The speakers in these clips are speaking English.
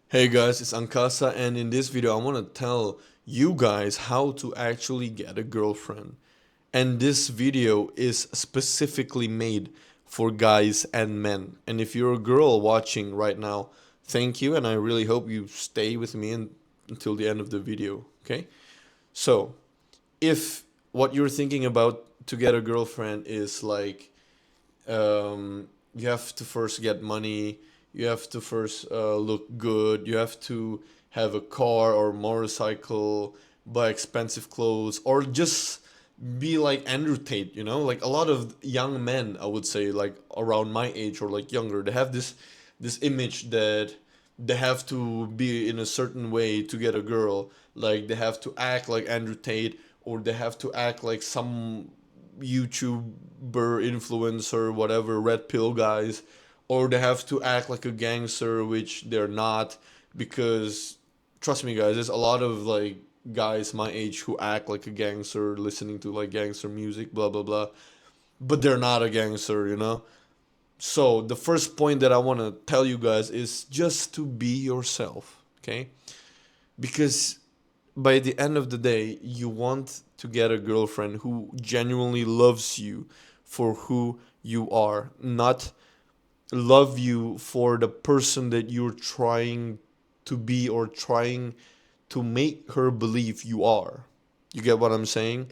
Hey guys, it's Ankasa, and in this video, I want to tell you guys how to actually get a girlfriend. And this video is specifically made for guys and men. And if you're a girl watching right now, thank you, and I really hope you stay with me until the end of the video, okay? So, if what you're thinking about to get a girlfriend is like you have to first get money. You have to first look good. You have to have a car or motorcycle, buy expensive clothes, or just be like Andrew Tate. Like a lot of young men, I would say, like around my age or like younger, they have this image that they have to be in a certain way to get a girl. Like they have to act like Andrew Tate, or they have to act like some YouTuber, influencer, whatever, red pill guys, or they have to act like a gangster, which they're not, because trust me, guys, there's a lot of like guys my age who act like a gangster, listening to like gangster music, blah blah blah, but they're not a gangster. So the first point that I want to tell you guys is just to be yourself, okay? Because by the end of the day, you want to get a girlfriend who genuinely loves you for who you are, not love you for the person that you're trying to be or trying to make her believe you are. You get what I'm saying?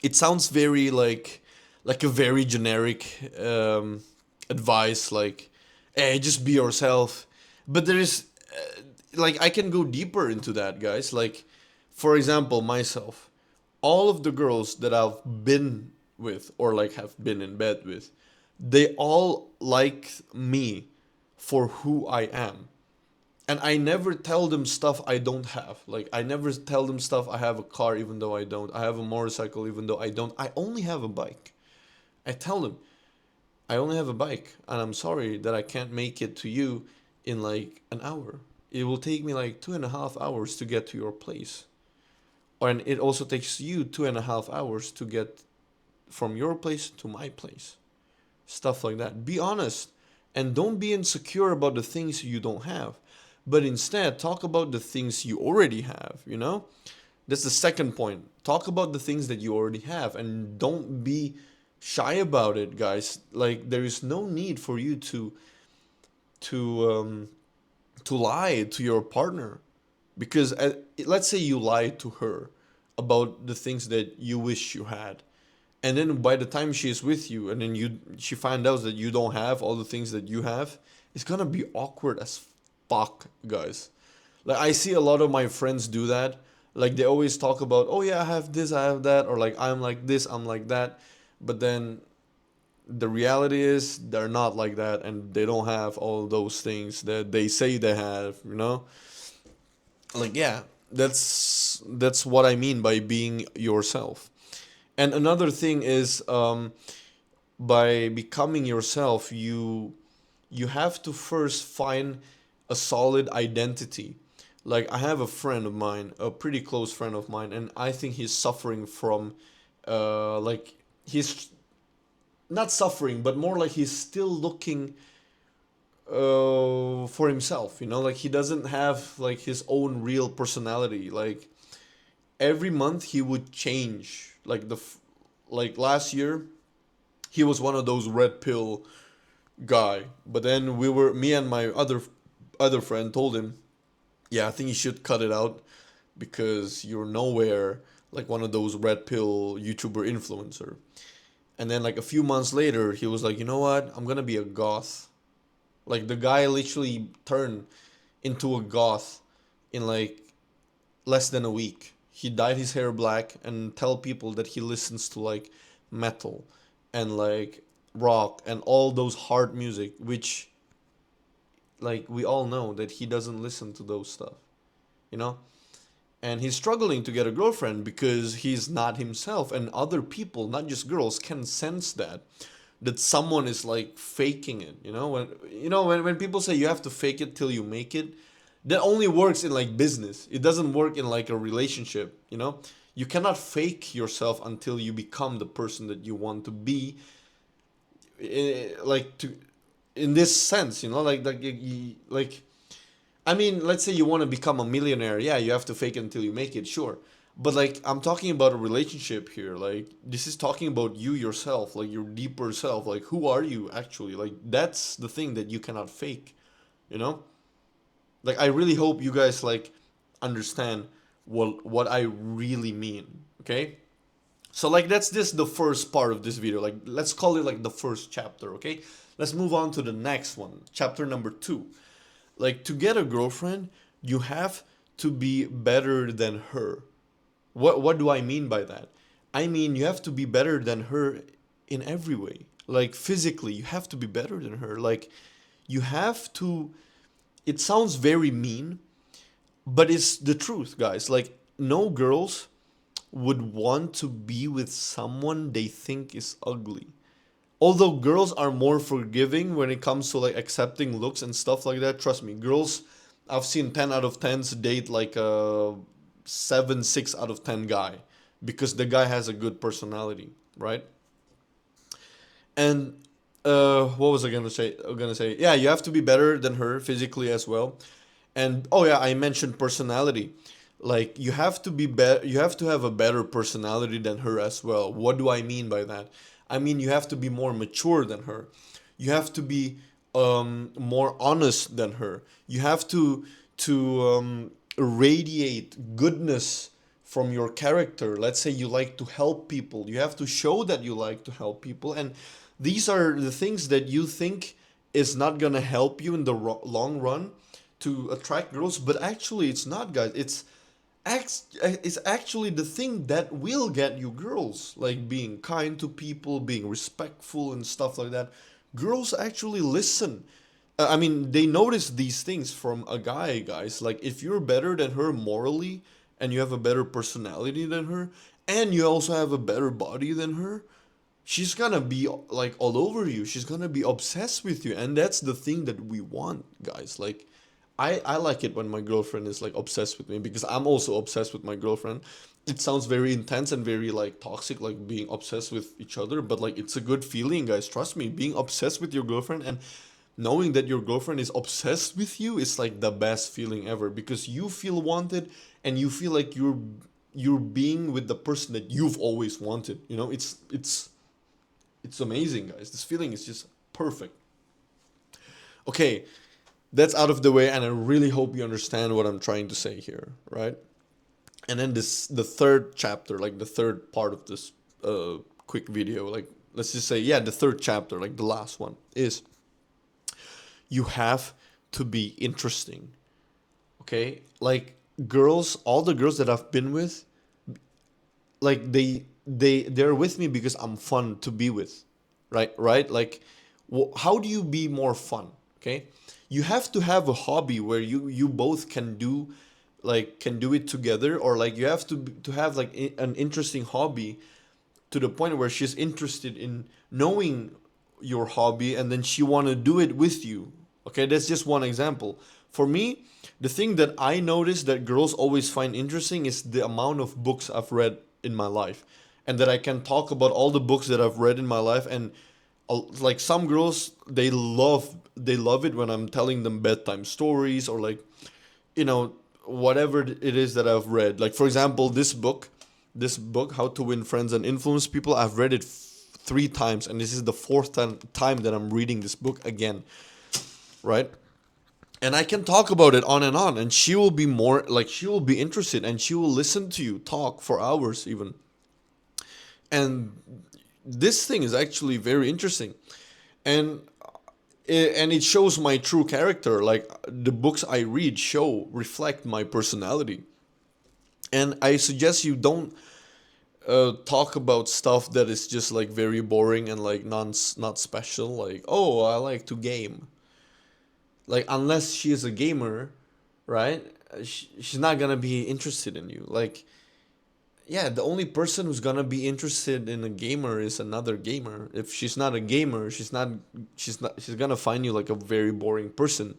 It sounds very like a very generic advice, like, hey, just be yourself. But there is like I can go deeper into that, guys. Like, for example, myself, all of the girls that I've been with or like have been in bed with, they all like me for who I am. And I never tell them stuff I don't have. Like I never tell them stuff I have a car even though I don't. I have a motorcycle even though I don't. I only have a bike. I tell them I only have a bike and I'm sorry that I can't make it to you in like an hour. It will take me like 2.5 hours to get to your place. And it also takes you 2.5 hours to get from your place to my place. Stuff like that. Be honest and don't be insecure about the things you don't have, but instead talk about the things you already have. That's the second point. Talk about the things that you already have and don't be shy about it, guys. Like there is no need for you to to lie to your partner because let's say you lie to her about the things that you wish you had, and then by the time she is with you and then she finds out that you don't have all the things that you have, it's gonna be awkward as fuck, guys. Like I see a lot of my friends do that. Like they always talk about, oh yeah, I have this, I have that, or like I'm like this, I'm like that, but then the reality is they're not like that and they don't have all those things that they say they have. Like yeah, that's what I mean by being yourself. And another thing is, by becoming yourself, you have to first find a solid identity. Like I have a friend of mine, a pretty close friend of mine, and I think he's suffering from like he's not suffering, but more like he's still looking for himself. Like he doesn't have like his own real personality. Like every month he would change. Like last year he was one of those red pill guy. But then me and my other friend told him, yeah, I think you should cut it out because you're nowhere like one of those red pill YouTuber influencer. And then like a few months later, he was like, you know what? I'm gonna be a goth. Like the guy literally turned into a goth in like less than a week. He dyed his hair black and tell people that he listens to like metal and like rock and all those hard music, which like we all know that he doesn't listen to those stuff, you know? And he's struggling to get a girlfriend because he's not himself, and other people, not just girls, can sense that someone is like faking it. When people say you have to fake it till you make it, that only works in like business. It doesn't work in like a relationship. You cannot fake yourself until you become the person that you want to be, like to in this sense. Like I mean, let's say you want to become a millionaire. Yeah, you have to fake it until you make it, sure. But like, I'm talking about a relationship here. Like, this is talking about you yourself, like your deeper self. Like, who are you actually? Like, that's the thing that you cannot fake, you know? Like, I really hope you guys like understand what I really mean, okay? So like that's this the first part of this video. Like let's call it like the first chapter, okay? Let's move on to the next one, chapter number 2. Like to get a girlfriend, you have to be better than her. What do I mean by that? I mean you have to be better than her in every way. Like physically, you have to be better than her. Like you have to, it sounds very mean, but it's the truth, guys. Like no girls would want to be with someone they think is ugly. Although girls are more forgiving when it comes to like accepting looks and stuff like that, trust me, girls, I've seen 10 out of 10s date like a 7, 6 out of 10 guy because the guy has a good personality, right? And what was I gonna say? Yeah, you have to be better than her physically as well. And oh yeah, I mentioned personality. Like you have to be better. You have to have a better personality than her as well. What do I mean by that? I mean you have to be more mature than her. You have to be more honest than her. You have to radiate goodness from your character. Let's say you like to help people. You have to show that you like to help people, and these are the things that you think is not gonna help you in the long run to attract girls, but actually it's not, guys. It's actually the thing that will get you girls, like being kind to people, being respectful and stuff like that. Girls actually listen. I mean, they notice these things from a guy, guys. Like if you're better than her morally and you have a better personality than her and you also have a better body than her, she's gonna be like all over you. She's gonna be obsessed with you, and that's the thing that we want, guys. Like I like it when my girlfriend is like obsessed with me because I'm also obsessed with my girlfriend. It sounds very intense and very like toxic, like being obsessed with each other, but like it's a good feeling, guys. Trust me, being obsessed with your girlfriend and knowing that your girlfriend is obsessed with you is like the best feeling ever because you feel wanted and you feel like you're being with the person that you've always wanted. You know, it's amazing, guys. This feeling is just perfect. Okay, that's out of the way, and I really hope you understand what I'm trying to say here, right? And then this, the third chapter, like the third part of this quick video, like let's just say, yeah, the third chapter, like the last one, is you have to be interesting. Okay, like girls, all the girls that I've been with, like they're with me because I'm fun to be with, right? Like, how do you be more fun? Okay, you have to have a hobby where you both can do, like can do it together, or like you have to have like an interesting hobby to the point where she's interested in knowing your hobby and then she want to do it with you. Okay, that's just one example. For me, the thing that I notice that girls always find interesting is the amount of books I've read in my life, and that I can talk about all the books that I've read in my life. And like some girls, they love it when I'm telling them bedtime stories, or like, you know, whatever it is that I've read. Like for example, this book, How to Win Friends and Influence People, I've read it 3 times, and this is the fourth time that I'm reading this book again, right? And I can talk about it on, and she will be more like, she will be interested, and she will listen to you talk for hours even. And this thing is actually very interesting, and it shows my true character. Like the books I read show reflect my personality, and I suggest you don't talk about stuff that is just like very boring and like not special. Like, oh, I like to game. Like unless she is a gamer, right? She's not gonna be interested in you. Like, yeah, the only person who's gonna be interested in a gamer is another gamer. If she's not a gamer, she's gonna find you like a very boring person.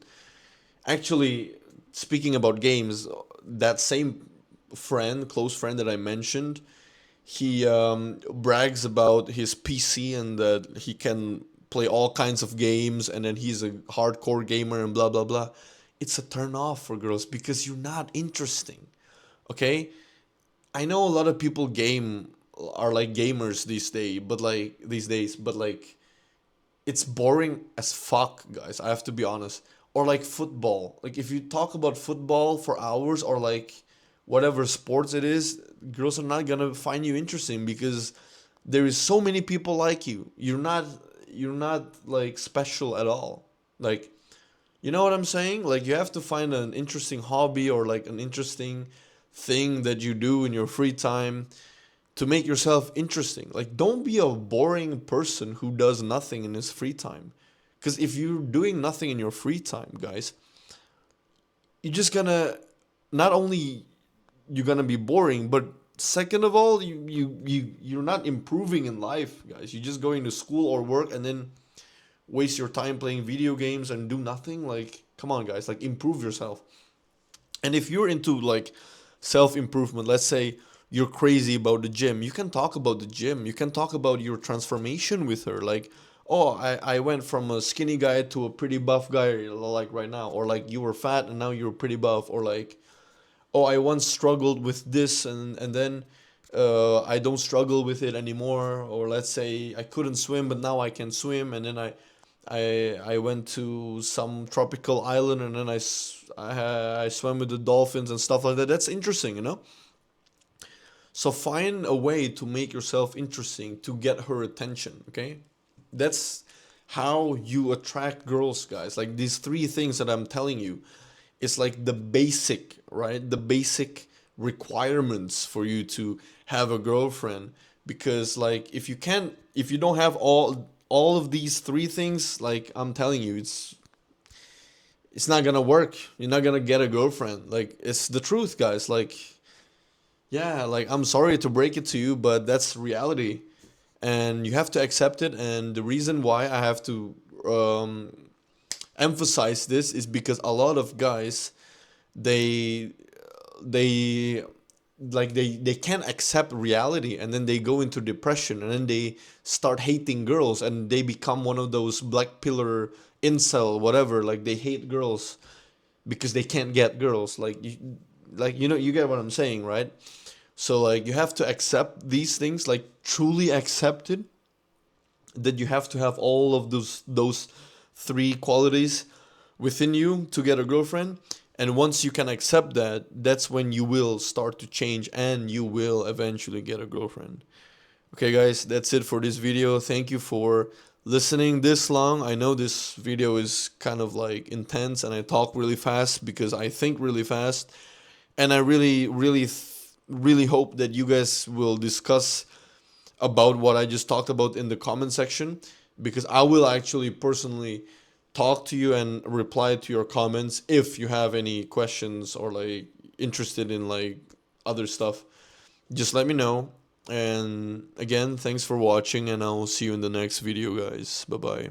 Actually, speaking about games, that same close friend that I mentioned, he brags about his PC and that he can play all kinds of games, and then he's a hardcore gamer and blah blah blah. it's a turn off for girls because you're not interesting. Okay? I know a lot of people are like gamers these days, but like it's boring as fuck, guys. I have to be honest. Or like football. Like if you talk about football for hours or like whatever sports it is, girls are not gonna find you interesting because there is so many people like you. You're not like special at all. Like you know what I'm saying? Like you have to find an interesting hobby or like an interesting thing that you do in your free time to make yourself interesting. Like, don't be a boring person who does nothing in his free time. Because if you're doing nothing in your free time, guys, you're just gonna not only you're gonna be boring, but second of all, you're not improving in life, guys. You're just going to school or work and then waste your time playing video games and do nothing. Like, come on, guys, like improve yourself. And if you're into like self improvement, let's say you're crazy about the gym, you can talk about the gym. You can talk about your transformation with her. Like, oh, I went from a skinny guy to a pretty buff guy, like right now. Or like you were fat and now you're pretty buff. Or like, oh, I once struggled with this and then I don't struggle with it anymore. Or let's say I couldn't swim, but now I can swim. And then I went to some tropical island and then I swam with the dolphins and stuff like that. That's interesting, you know? So find a way to make yourself interesting to get her attention, okay? That's how you attract girls, guys. Like these three things that I'm telling you, it's like the basic, right? The basic requirements for you to have a girlfriend. Because like if you don't have all of these three things, like I'm telling you, it's not gonna work. You're not gonna get a girlfriend. Like it's the truth, guys. Like yeah, like I'm sorry to break it to you, but that's reality. And you have to accept it. And the reason why I have to emphasize this is because a lot of guys they they they can't accept reality and then they go into depression and then they start hating girls and they become one of those black pillar incel whatever, like they hate girls because they can't get girls. Like you know, you get what I'm saying, right? So like you have to accept these things, like truly accept it, that you have to have all of those three qualities within you to get a girlfriend. And once you can accept that, that's when you will start to change and you will eventually get a girlfriend. Okay, guys, that's it for this video. Thank you for listening this long. I know this video is kind of like intense and I talk really fast because I think really fast. And I really hope that you guys will discuss about what I just talked about in the comment section, because I will actually personally talk to you and reply to your comments if you have any questions or like interested in like other stuff. Just let me know. And again, thanks for watching and I'll see you in the next video, guys. Bye bye.